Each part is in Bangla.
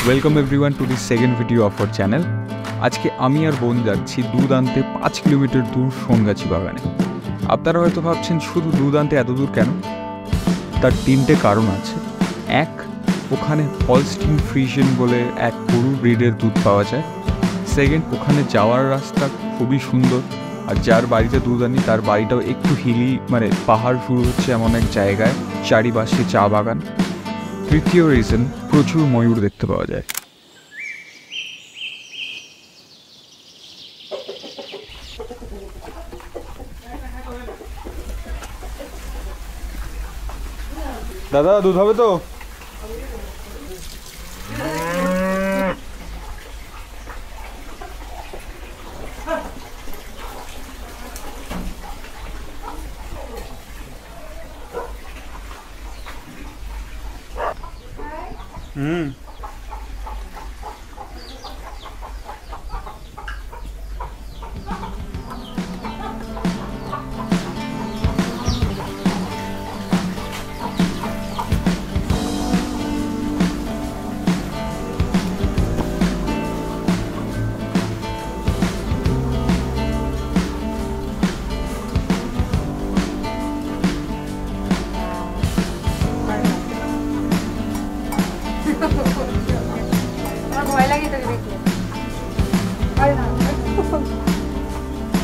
Welcome everyone to the second video of our channel. আজকে আমি আর বোন যাচ্ছি দুধ আনতে 5 কিলোমিটার দূর সোনগাছি বাগানে। আপনারা হয়তো ভাবছেন শুধু দুধ আনতে এত দূর কেন? তার 3টে কারণ আছে। এক, ওখানে হলস্টিন ফ্রিজিয়ান বলে এক গরুর ব্রিডের দুধ পাওয়া যায়। সেকেন্ড, ওখানে যাওয়ার রাস্তা খুবই সুন্দর, আর যার বাড়িতে দুধ আনি তার বাড়িটাও একটু হিলি, মানে পাহাড় শুরু হচ্ছে এমন এক জায়গায়, চারিপাশে চা বাগান। তৃতীয় রিজন, প্রচুর ময়ূর দেখতে পাওয়া যায়। দাদা দুধ হবে তো?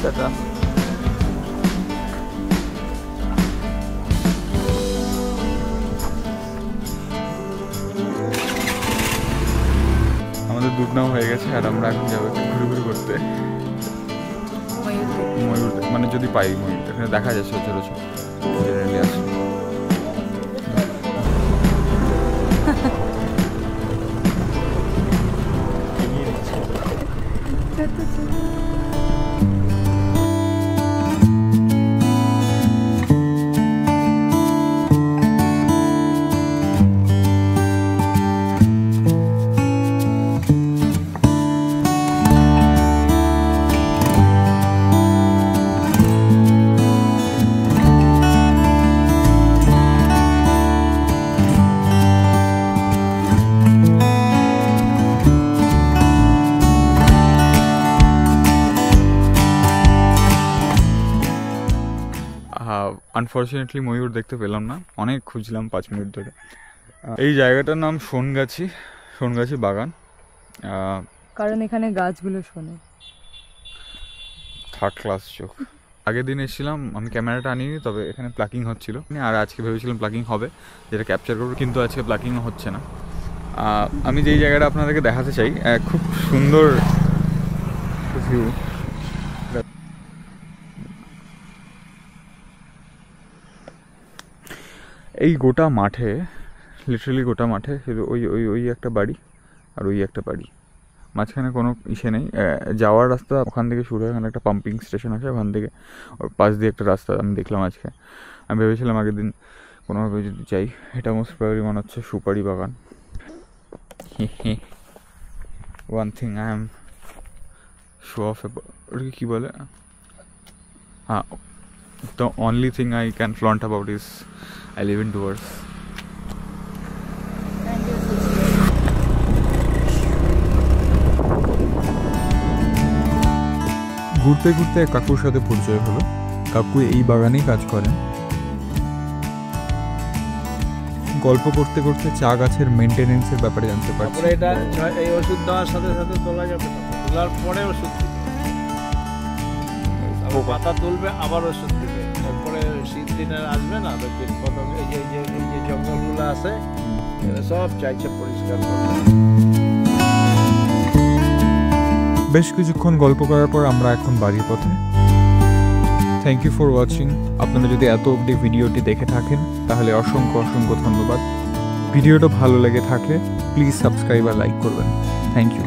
টাটা। আমাদের দুধ নাও হয়ে গেছে, আর আমরা এখন যাবো একটু ঘুরে করতে। ময়ূর মানে যদি পাই ময়ূর, এখানে দেখা যায় সচরাচর জেনারেলি আসে। আনফর্চুনেটলি ময়ূর দেখতে পেলাম না, অনেক খুঁজলাম 5 মিনিট ধরে। এই জায়গাটার নাম সোনগাছি, সোনগাছি বাগান, কারণ এখানে গাছগুলো শোনে। থার্ড ক্লাস চোখ। আগের দিন এসেছিলাম, আমি ক্যামেরাটা আনিনি, তবে এখানে প্লাকিং হচ্ছিল, আর আজকে ভেবেছিলাম প্লাকিং হবে, যেটা ক্যাপচার করবো, কিন্তু আজকে প্লাকিং হচ্ছে না। আমি যেই জায়গাটা আপনাদেরকে দেখাতে চাই, খুব সুন্দর ভিউ। এই গোটা মাঠে, লিটারালি গোটা মাঠে শুধু ওই ওই ওই একটা বাড়ি আর ওই একটা বাড়ি, মাঝখানে কোনো ইসে নেই। যাওয়ার রাস্তা ওখান থেকে শুরু হয়, ওখানে একটা পাম্পিং স্টেশন আছে, ওখান থেকে ওর পাশ দিয়ে একটা রাস্তা আমি দেখলাম আজকে। আমি ভেবেছিলাম আগের দিন কোনোভাবে যদি যাই। এটা মোস্ট প্রবাবলি মনে হচ্ছে সুপারি বাগান। One thing I am show off, ওটাকে কী বলে, হ্যাঁ, the only thing I can flaunt about is I live in Dwarf. ঘুরতে ঘুরতে কাকুর সাথে পরিচয় হলো। কাকু এই বাগানেই কাজ করেন। গল্প করতে করতে চা গাছের মেনটেনেন্সের ব্যাপারে জানতে পারছি। এটা এই ওষুধ দেওয়ার সাথে সাথে তোলা যাবে না, তোলার পরে ওষুধ দিবে, পাতা তুলবে আবার ওষুধ দিবে, তারপরে শীত দিনে আসবে না, এই যে জঙ্গলগুলো আছে সব চাইছে পরিষ্কার করতে। বেশ কিছুক্ষণ গল্প করার পর আমরা এখন বাড়ির পথে। Thank you for watching. আপনারা যদি এত অবধি ভিডিওটি দেখে থাকেন তাহলে অসংখ্য অসংখ্য ধন্যবাদ। ভিডিওটা ভালো লেগে থাকলে প্লিজ সাবস্ক্রাইব আর লাইক করবেন। Thank you.